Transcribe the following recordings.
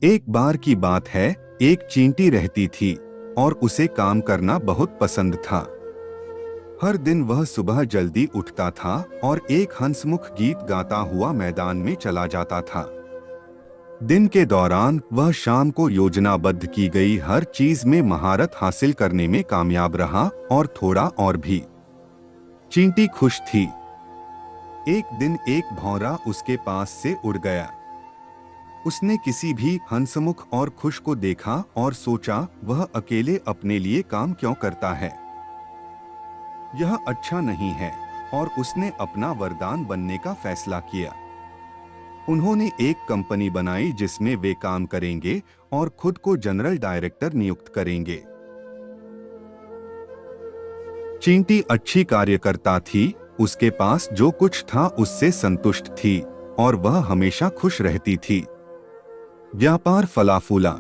एक बार की बात है, एक चींटी रहती थी और उसे काम करना बहुत पसंद था। हर दिन वह सुबह जल्दी उठता था और एक हंसमुख गीत गाता हुआ मैदान में चला जाता था। दिन के दौरान वह शाम को योजनाबद्ध की गई हर चीज में महारत हासिल करने में कामयाब रहा और थोड़ा और भी। चींटी खुश थी। एक दिन एक भौंरा उसके पास से उड़ गया। उसने किसी भी हंसमुख और खुश को देखा और सोचा, वह अकेले अपने लिए काम क्यों करता है, यह अच्छा नहीं है, और उसने अपना वरदान बनने का फैसला किया। उन्होंने एक कंपनी बनाई जिसमें वे काम करेंगे और खुद को जनरल डायरेक्टर नियुक्त करेंगे। चींटी अच्छी कार्यकर्ता थी, उसके पास जो कुछ था उससे संतुष्ट थी और वह हमेशा खुश रहती थी। व्यापार फला फूला।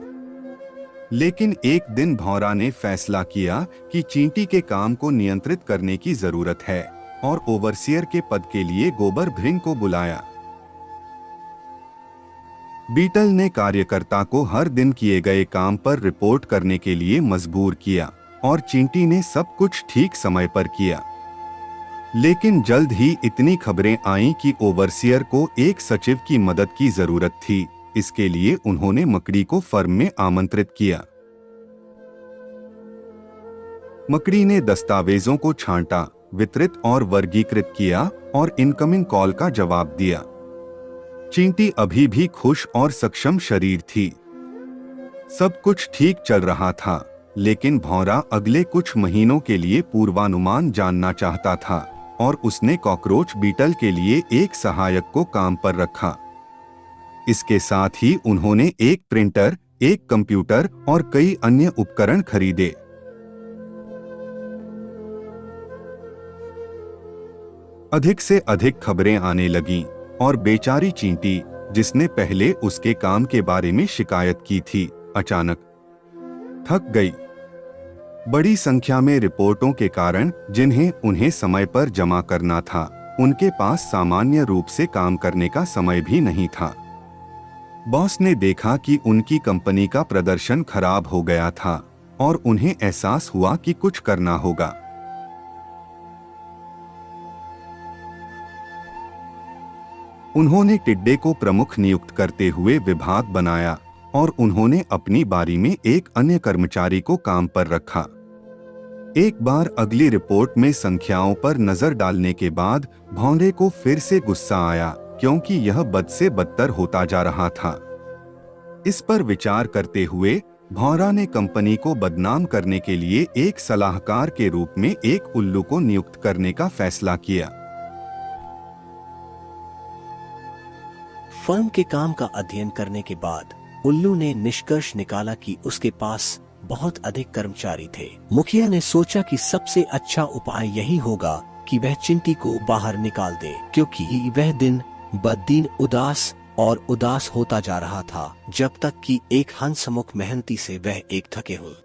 लेकिन एक दिन भौंरा ने फैसला किया कि चींटी के काम को नियंत्रित करने की जरूरत है और ओवरसियर के पद के लिए गोबर भृंग को बुलाया। बीटल ने कार्यकर्ता को हर दिन किए गए काम पर रिपोर्ट करने के लिए मजबूर किया और चींटी ने सब कुछ ठीक समय पर किया। लेकिन जल्द ही इतनी खबरें आईं कि ओवरसियर को एक सचिव की मदद की जरूरत थी। इसके लिए उन्होंने मकड़ी को फर्म में आमंत्रित किया। मकड़ी ने दस्तावेजों को छांटा, वितरित और वर्गीकृत किया और इनकमिंग कॉल का जवाब दिया। चींटी अभी भी खुश और सक्षम शरीर थी। सब कुछ ठीक चल रहा था, लेकिन भौंरा अगले कुछ महीनों के लिए पूर्वानुमान जानना चाहता था और उसने कॉकरोच बीटल के लिए एक सहायक को काम पर रखा। इसके साथ ही उन्होंने एक प्रिंटर, एक कंप्यूटर और कई अन्य उपकरण खरीदे। अधिक से अधिक खबरें आने लगीं और बेचारी चींटी, जिसने पहले उसके काम के बारे में शिकायत की थी, अचानक थक गई। बड़ी संख्या में रिपोर्टों के कारण जिन्हें उन्हें समय पर जमा करना था, उनके पास सामान्य रूप से काम करने का समय भी नहीं था। बॉस ने देखा कि उनकी कंपनी का प्रदर्शन खराब हो गया था और उन्हें एहसास हुआ कि कुछ करना होगा। उन्होंने टिड्डे को प्रमुख नियुक्त करते हुए विभाग बनाया और उन्होंने अपनी बारी में एक अन्य कर्मचारी को काम पर रखा। एक बार अगली रिपोर्ट में संख्याओं पर नजर डालने के बाद भौंरे को फिर से गुस्सा आया, क्योंकि यह बद से बदतर होता जा रहा था। इस पर विचार करते हुए भौंरा ने कंपनी को बदनाम करने के लिए एक सलाहकार के रूप में एक उल्लू को नियुक्त करने का फैसला किया। फर्म के काम का अध्ययन करने के बाद उल्लू ने निष्कर्ष निकाला कि उसके पास बहुत अधिक कर्मचारी थे। मुखिया ने सोचा कि सबसे अच्छा उपाय यही होगा कि वह चिंटी को बाहर निकाल दे, क्योंकि वह दिन ब दिन उदास होता जा रहा था, जब तक कि एक हंसमुख मेहनती से वह एक थके हुए